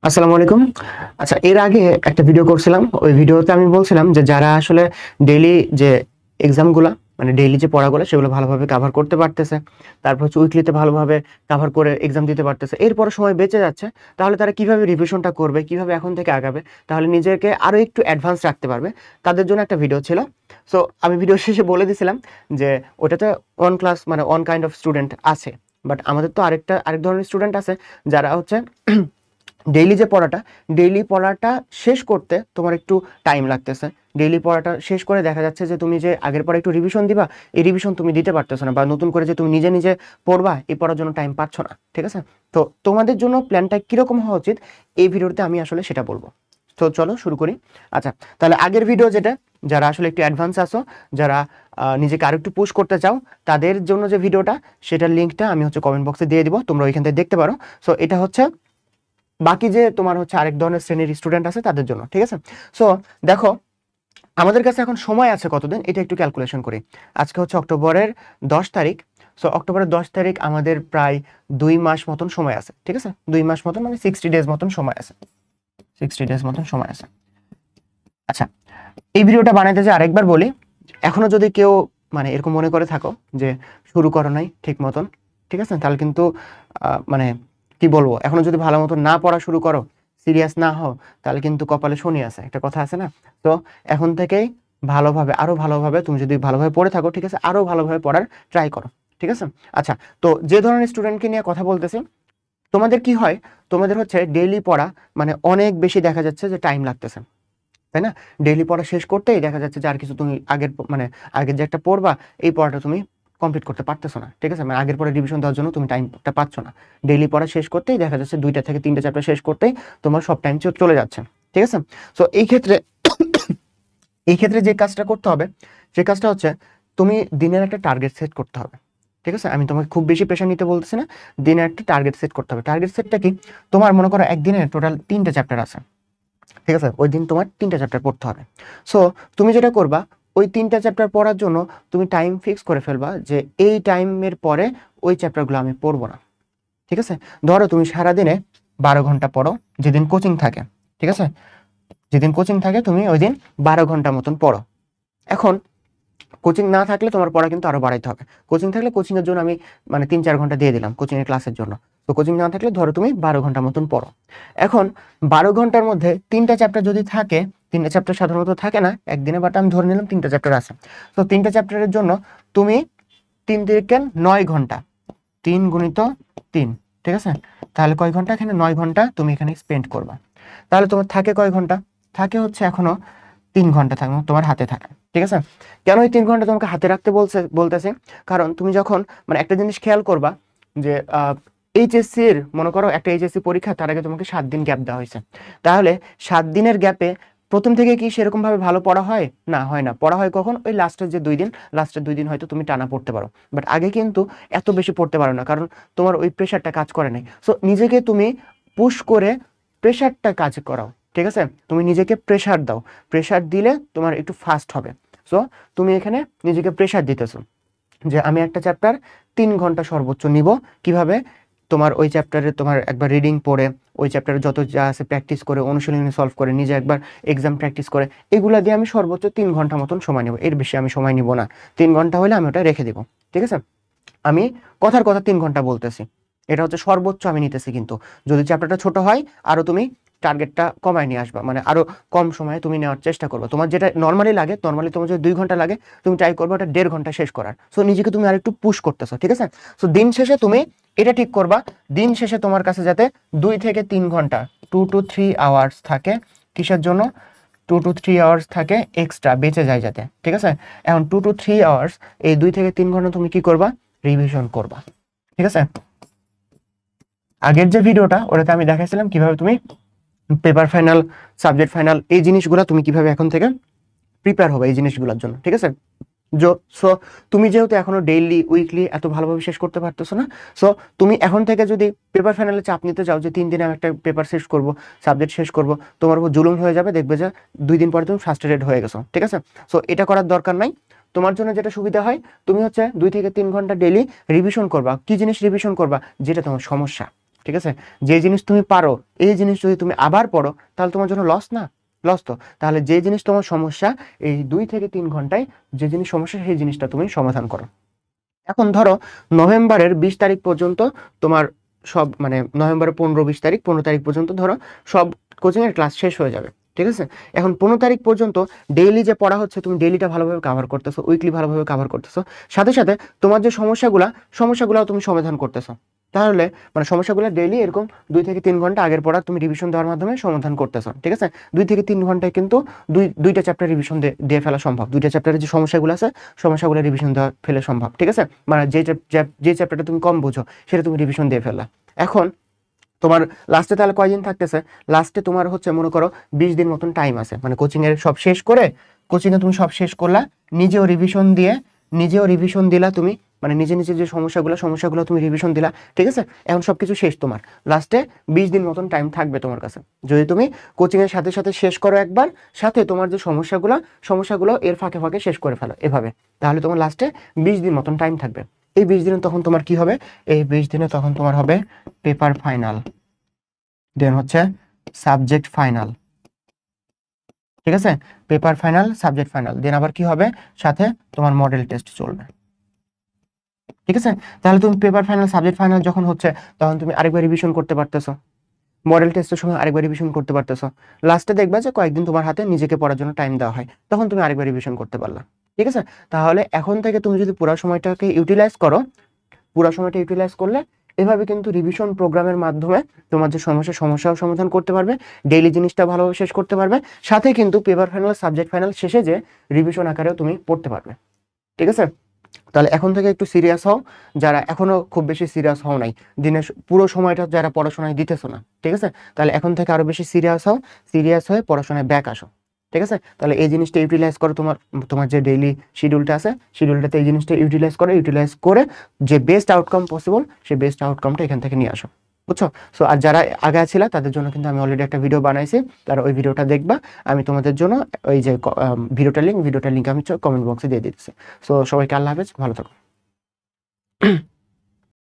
আসসালামু আলাইকুম। আচ্ছা, এর আগে একটা ভিডিও করছিলাম। ওই ভিডিওতে আমি বলছিলাম যে যারা আসলে ডেইলি যে এক্সামগুলা মানে ডেইলি যে পড়াগুলো সেগুলো ভালোভাবে কভার করতে পারতেছে, তারপর হচ্ছে উইকলিতে ভালোভাবে কভার করে এক্সাম দিতে পারতেছে, এরপরে সময় বেঁচে যাচ্ছে, তাহলে তারা কিভাবে রিভিশনটা করবে, কিভাবে এখন থেকে আগাবে, তাহলে নিজেকে আরো একটু অ্যাডভান্স রাখতে পারবে, তাদের জন্য একটা ভিডিও ছিল। সো আমি ভিডিও শেষে বলে দিছিলাম যে ওটাতে অন ক্লাস মানে অন কাইন্ড অফ স্টুডেন্ট আছে, বাট আমাদের তো আরেক ধরনের স্টুডেন্ট আছে যারা হচ্ছে ডেইলি পড়াটা শেষ করতে তোমার একটু টাইম লাগতেছে। ডেইলি পড়াটা শেষ করে দেখা যাচ্ছে যে তুমি যে আগের পরে একটু রিভিশন দিবা, এই রিভিশন তুমি দিতে পারতেছো না, বা নতুন করে যে তুমি নিজে নিজে পড়বা এই পড়ার জন্য টাইম পাচ্ছ না। ঠিক আছে? তো তোমাদের জন্য প্ল্যানটা কিরকম হওয়া উচিত এই ভিডিওতে আমি আসলে সেটা বলবো। তো চলো শুরু করি। আচ্ছা, তাহলে আগের ভিডিও যেটা, যারা আসলে একটু অ্যাডভান্স আসো, যারা নিজেকে আরো একটু পুশ করতে চাও, তাদের জন্য যে ভিডিওটা, সেটার লিঙ্কটা আমি হচ্ছে কমেন্ট বক্সে দিয়ে দিব, তোমরা ওইখান থেকে দেখতে পারো। সো এটা হচ্ছে বাকি যে তোমার হচ্ছে আরেক ধরনের শ্রেণীর স্টুডেন্ট আছে তাদের জন্য। ঠিক আছে? সো দেখো, আমাদের কাছে এখন সময় আছে কতদিন, এটা একটু ক্যালকুলেশন করি। আজকে হচ্ছে অক্টোবরের 10 তারিখ। সো অক্টোবরের 10 তারিখ আমাদের প্রায় 2 মাস মতন সময় আছে। ঠিক আছে? 2 মাস মতন মানে 60 ডেজ মতন সময় আছে। 60 ডেজ মতন সময় আছে। আচ্ছা, এই ভিডিওটা বানাইতে যে আরেকবার বলি, এখনো যদি কেউ মানে এরকম মনে করে থাকো যে শুরু করো নাই ঠিক মতন, ঠিক আছে, তাহলে কিন্তু মানে কি বলবো, এখনো যদি ভালো মতো না পড়া শুরু করো, সিরিয়াস না হও, তাহলে কিন্তু কপালে শনি আছে, একটা কথা আছে না? তো এখন থেকেই ভালোভাবে, আরো ভালোভাবে তুমি যদি ভালোভাবে পড়ে থাকো, ঠিক আছে, আরো ভালোভাবে পড়ার ট্রাই করো। ঠিক আছে? আচ্ছা, তো যে ধরনের স্টুডেন্টকে নিয়ে কথা বলতেছি, তোমাদের কি হয়, তোমাদের হচ্ছে ডেইলি পড়া মানে অনেক বেশি দেখা যাচ্ছে যে টাইম লাগতেছে, তাই না? ডেইলি পড়া শেষ করতেই দেখা যাচ্ছে যে আর কিছু তুমি আগের যে একটা পড়বা, এই পড়াটা তুমি কমপ্লিট করতে পারতেছো না। ঠিক আছে? মানে আগের পরে রিভিশন দেওয়ার জন্য তুমি টাইমটা পাচ্ছ না। ডেইলি পড়া শেষ করতেই দেখা যাচ্ছে 2টা থেকে 3টে চ্যাপ্টার শেষ করতেই তোমার সব টাইম চলে যাচ্ছে। ঠিক আছে? সো এই ক্ষেত্রে যে কাজটা করতে হবে, সেই কাজটা হচ্ছে তুমি দিনের একটা টার্গেট সেট করতে হবে। ঠিক আছে? আমি তোমাকে খুব বেশি প্রেশার নিতে বলতেছি না, দিনের একটা টার্গেট সেট করতে হবে। টার্গেট সেটটা কি? তোমার মনে করো একদিনে টোটাল 3টে চ্যাপ্টার আছে। ঠিক আছে? ওই দিন তোমার 3টা চ্যাপ্টার পড়তে হবে। সো তুমি যেটা করবা, ওই 3টা চ্যাপ্টার পড়ার জন্য তুমি টাইম ফিক্স করে ফেলবা যে এই টাইমের পরে ওই চ্যাপ্টারগুলো আমি পড়বো না। ঠিক আছে? ধরো তুমি সারাদিনে 12 ঘন্টা পড়ো, যেদিন কোচিং থাকে। ঠিক আছে? যেদিন কোচিং থাকে তুমি ওই দিন 12 ঘন্টা মতন পড়ো। এখন কোচিং না থাকলে তোমার পড়া কিন্তু আরো বাড়াইতে হবে। কোচিং থাকলে কোচিং এর জন্য আমি মানে 3-4 ঘন্টা দিয়ে দিলাম কোচিং এর ক্লাসের জন্য। তো কোচিং না থাকলে ধরো তুমি 12 ঘন্টা মতন পড়ো। এখন 12 ঘন্টার মধ্যে 3টা চ্যাপ্টার যদি থাকে, 3টা চ্যাপ্টার সাধারণত থাকে না একদিনে, বাট আমি ধরে নিলাম 3টা চ্যাপ্টার আছে। তো 3টা চ্যাপ্টারের জন্য তুমি 3 × 9 ঘন্টা, 3 × 3, ঠিক আছে, তাহলে কয় ঘন্টা? এখানে 9 ঘন্টা তুমি এখানে স্পেন্ড করবা। তাহলে তোমার থাকে কয় ঘন্টা? থাকে হচ্ছে এখনো 3 ঘন্টা থাকবে তোমার হাতে থাকে। ঠিক আছে? কেন এই 3 ঘন্টা তোমাকে হাতে রাখতে বলতেছে? কারণ তুমি যখন মানে একটা জিনিস খেয়াল করবা যে এইচএসসি এর মনে করো একটা এইচএসসি পরীক্ষা, তার আগে তোমাকে 7 দিন গ্যাপ দেওয়া হয়েছে। তাহলে 7 দিনের গ্যাপে প্রথম থেকে কি সেরকম ভাবে ভালো পড়া হয়? না, হয় না। পড়া হয় কখন? ওই লাস্টের 2 দিন হয়তো তুমি টানা পড়তে পারো, বাট আগে কিন্তু এত বেশি পড়তে পারো না, কারণ তোমার ওই প্রেশারটা কাজ করে নাই। সো নিজেকে তুমি পুশ করে প্রেশারটা কাজ করাও। ঠিক আছে? তুমি নিজেকে প্রেশার দাও। প্রেশার দিলে তোমার একটু ফাস্ট হবে। সো তুমি এখানে নিজেকে প্রেশার দিতেছো যে আমি একটা চ্যাপ্টার 3 ঘন্টা সর্বোচ্চ নিব। কিভাবে? তোমার ওই চ্যাপ্টারে তোমার একবার রিডিং পড়ে, ওই চ্যাপ্টারে যত যা আছে প্র্যাকটিস করে, অনুশীলনী সলভ করে, নিজে একবার এক্সাম প্র্যাকটিস করে, এগুলা দিয়ে আমি সর্বোচ্চ 3 ঘন্টা মতন সময় নেব। এর বেশি আমি সময় নিব না। 3 ঘন্টা হলে আমি ওটা রেখে দিব। ঠিক আছে? আমি কথার কথা 3 ঘন্টা বলতেছি, এটা হচ্ছে সর্বোচ্চ আমি নিতেছি। কিন্তু যদি চ্যাপ্টারটা ছোট হয়, আরো তুমি টার্গেটটা কমায় নিয়ে আসবা, মানে আরো কম সময়ে তুমি নেওয়ার চেষ্টা করবে। তোমার যেটা নর্মালি তোমার যদি 2 ঘন্টা লাগে, তুমি ট্রাই করবে ওটা 1.5 ঘন্টা শেষ করার। সো নিজেকে তুমি আর একটু পুশ করতেছো। ঠিক আছে? সো দিন শেষে তুমি এটা ঠিক করবা, দিন শেষে তোমার কাছে যাতে 2 থেকে 3 ঘন্টা, 2 to 3 আওয়ার্স থাকে। কিসের জন্য? 2 to 3 আওয়ার্স থাকে এক্সট্রা, বেঁচে যায় যাতে। ঠিক আছে? এখন 2 to 3 আওয়ার্স, এই 2 থেকে 3 ঘন্টা তুমি কি করবা? রিভিশন করবা। ঠিক আছে? আগের যে ভিডিওটা, ওটাতে আমি দেখাইছিলাম কিভাবে তুমি পেপার ফাইনাল, সাবজেক্ট ফাইনাল, এই জিনিসগুলো তুমি কিভাবে এখন থেকে প্রিপেয়ার হবে এই জিনিসগুলোর জন্য। ঠিক আছে? সো তুমি যেহেতু এখনো ডেইলি উইকলি এত ভালোভাবে শেষ করতে পারতেছো না, সো তুমি এখন থেকে যদি পেপার ফাইনালে চাপ নিতে যাও যে 3 দিনে আমি একটা পেপার শেষ করব, সাবজেক্ট শেষ করব, তোমার উপর জুলুম হয়ে যাবে। দেখবে যে 2 দিন পরে তুমি ফ্রাস্ট্রেটেড হয়ে গেছো। ঠিক আছে? সো এটা করার দরকার নাই। তোমার জন্য যেটা সুবিধা হয়, তুমি হচ্ছে 2 থেকে 3 ঘন্টা ডেইলি রিভিশন করবা। কি জিনিস রিভিশন করবা? যেটা তোমার সমস্যা। ঠিক আছে? যে জিনিস তুমি পারো এই জিনিস যদি তুমি আবার পড়ো তাহলে তোমার জন্য লস না? লস তো। তাহলে যে জিনিস তোমার সমস্যা এই 2 থেকে 3 ঘন্টায় যে জিনিস সমস্যা সেই জিনিসটা তুমি সমাধান করো। এখন ধরো নভেম্বরের 20 তারিখ পর্যন্ত তোমার সব মানে নভেম্বরের 15-20 তারিখ 15 তারিখ পর্যন্ত ধরো সব কোচিংয়ের ক্লাস শেষ হয়ে যাবে। ঠিক আছে? এখন 15 তারিখ পর্যন্ত ডেইলি যে পড়া হচ্ছে তুমি ডেইলিটা ভালোভাবে কভার করতেছো, উইকলি ভালোভাবে কভার করতেছো। সাথে সাথে তোমার যে সমস্যাগুলাও তুমি সমাধান করতেছো। তাহলে মানে সমস্যাগুলো ডেইলি এরকম 2 থেকে 3 ঘন্টা আগের পড়া তুমি রিভিশন দেওয়ার মাধ্যমে সমাধান করতেছো। ঠিক আছে? 2 থেকে 3 ঘন্টায় কিন্তু দুইটা চ্যাপ্টার রিভিশন দিয়ে ফেলা সম্ভব। দুইটা চ্যাপ্টারের যে সমস্যাগুলো আছে সমস্যাগুলো রিভিশন দেওয়া ফেলে সম্ভব। ঠিক আছে? মানে যে চ্যাপ্টারটা তুমি কম বুঝো সেটা তুমি রিভিশন দিয়ে ফেললা। এখন তোমার লাস্টে তাহলে কয়দিন থাকতেছে? লাস্টে তোমার হচ্ছে মনে করো 20 দিন মতন টাইম আছে। মানে কোচিংয়ে তুমি সব শেষ করলা, নিজেও রিভিশন দিলা তুমি, মানে নিজে যে সমস্যাগুলো তুমি রিভিশন দিলা। ঠিক আছে? এখন সবকিছু শেষ তোমার। লাস্টে 20 দিন মতন টাইম থাকবে তোমার কাছে। যদি তুমি কোচিংয়ের সাথে সাথে শেষ করো একবার, সাথে তোমার যে সমস্যাগুলো এর ফাঁকে ফাঁকে শেষ করে ফেলো এভাবে, তাহলে তোমার লাস্টে 20 দিন মতন টাইম থাকবে। এই 20 দিনে তখন তোমার কি হবে? এই 20 দিনে তখন তোমার হবে পেপার ফাইনাল, দেন হচ্ছে সাবজেক্ট ফাইনাল। ঠিক আছে? পেপার ফাইনাল, সাবজেক্ট ফাইনাল, দেন আবার কি হবে? সাথে তোমার মডেল টেস্ট চলবে। ঠিক আছে? তাহলে তুমি পেপার ফাইনাল, সাবজেক্ট ফাইনাল যখন হচ্ছে তখন তুমি আরেকবার রিভিশন করতে পারতেছো, মডেল টেস্টের সময় আরেকবার রিভিশন করতে পারতেছো। লাস্টে দেখবে যে কয়েকদিন তোমার হাতে নিজেকে পড়ার জন্য টাইম দেওয়া হয়, তখন তুমি আরেকবার রিভিশন করতে পারলা। ঠিক আছে? তাহলে এখন থেকে তুমি যদি পুরো সময়টাকে ইউটিলাইজ করলে এভাবে কিন্তু রিভিশন প্রোগ্রামের মাধ্যমে তোমার যে সমস্যাও সমাধান করতে পারবে, ডেইলি জিনিসটা ভালোভাবে শেষ করতে পারবে, সাথে কিন্তু পেপার ফাইনাল, সাবজেক্ট ফাইনাল শেষে যে রিভিশন আকারেও তুমি পড়তে পারবে। ঠিক আছে? তাহলে এখন থেকে একটু সিরিয়াস হও, যারা এখনো খুব বেশি সিরিয়াস হও নাই, দিনের পুরো সময়টা যারা পড়াশোনায় দিতেছো না। ঠিক আছে? তাহলে এখন থেকে আরো বেশি সিরিয়াস হয়ে পড়াশোনায় ব্যাক আসো। ঠিক আছে? তাহলে এই জিনিসটা ইউটিলাইজ করো, তোমার যে ডেইলি শিডিউলটা আছে শিডিউলটাতে এই জিনিসটা ইউটিলাইজ করে যে বেস্ট আউটকাম পসিবল সেই বেস্ট আউটকামটা এখান থেকে নিয়ে আসো। বুঝছো? সো আর যারা আগে ছিল তাদের জন্য কিন্তু আমি অলরেডি একটা ভিডিও বানাইছি, তারা ওই ভিডিওটা দেখবা। আমি তোমাদের জন্য ওই যে ভিডিওটার লিঙ্ক আমি কমেন্ট বক্সে দিয়ে দিতেছি। সো সবাইকে আল্লাহ হাফেজ, ভালো থাকো।